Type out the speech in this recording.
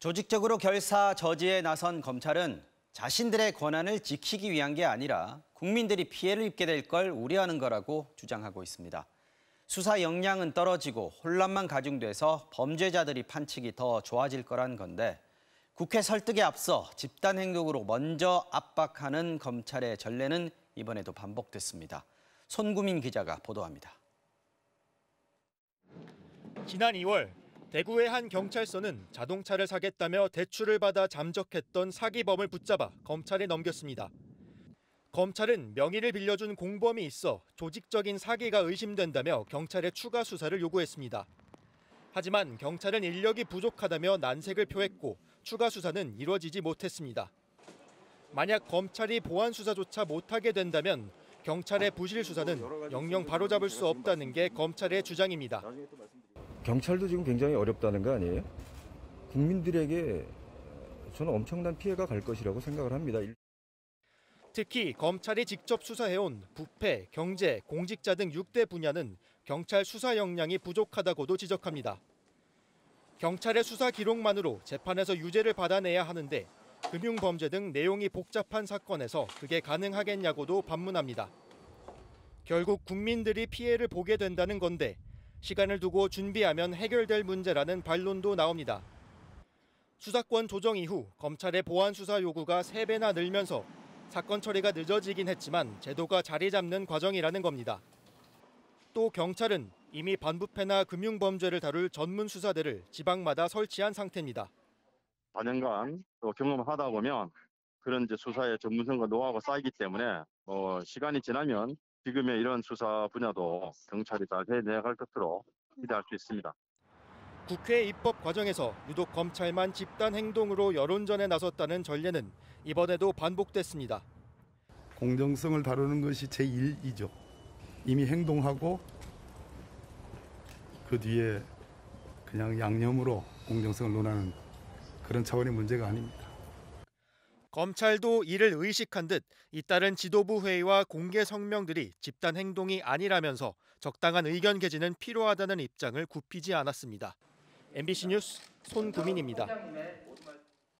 조직적으로 결사 저지에 나선 검찰은 자신들의 권한을 지키기 위한 게 아니라 국민들이 피해를 입게 될 걸 우려하는 거라고 주장하고 있습니다. 수사 역량은 떨어지고 혼란만 가중돼서 범죄자들이 판치기 더 좋아질 거란 건데 국회 설득에 앞서 집단 행동으로 먼저 압박하는 검찰의 전례는 이번에도 반복됐습니다. 손구민 기자가 보도합니다. 지난 2월 대구의 한 경찰서는 자동차를 사겠다며 대출을 받아 잠적했던 사기범을 붙잡아 검찰에 넘겼습니다. 검찰은 명의를 빌려준 공범이 있어 조직적인 사기가 의심된다며 경찰에 추가 수사를 요구했습니다. 하지만 경찰은 인력이 부족하다며 난색을 표했고 추가 수사는 이뤄지지 못했습니다. 만약 검찰이 보안 수사조차 못하게 된다면 경찰의 부실 수사는 영영 바로잡을 수 없다는 게 검찰의 주장입니다. 경찰도 지금 굉장히 어렵다는 거 아니에요? 국민들에게 저는 엄청난 피해가 갈 것이라고 생각을 합니다. 특히 검찰이 직접 수사해온 부패, 경제, 공직자 등 6대 분야는 경찰 수사 역량이 부족하다고도 지적합니다. 경찰의 수사 기록만으로 재판에서 유죄를 받아내야 하는데 금융범죄 등 내용이 복잡한 사건에서 그게 가능하겠냐고도 반문합니다. 결국 국민들이 피해를 보게 된다는 건데 시간을 두고 준비하면 해결될 문제라는 반론도 나옵니다. 수사권 조정 이후 검찰의 보안 수사 요구가 3배나 늘면서 사건 처리가 늦어지긴 했지만 제도가 자리 잡는 과정이라는 겁니다. 또 경찰은 이미 반부패나 금융범죄를 다룰 전문 수사대를 지방마다 설치한 상태입니다. 4년간 또 경험을 하다 보면 그런 이제 수사의 전문성과 노하우가 쌓이기 때문에 시간이 지나면 지금의 이런 수사 분야도 경찰이 잘 해내갈 것으로 기대할 수 있습니다. 국회 입법 과정에서 유독 검찰만 집단 행동으로 여론전에 나섰다는 전례는 이번에도 반복됐습니다. 공정성을 다루는 것이 제1이죠. 이미 행동하고 그 뒤에 그냥 양념으로 공정성을 논하는 그런 차원의 문제가 아닙니다. 검찰도 이를 의식한 듯 잇따른 지도부 회의와 공개 성명들이 집단 행동이 아니라면서 적당한 의견 개진은 필요하다는 입장을 굽히지 않았습니다. MBC 뉴스 손구민입니다.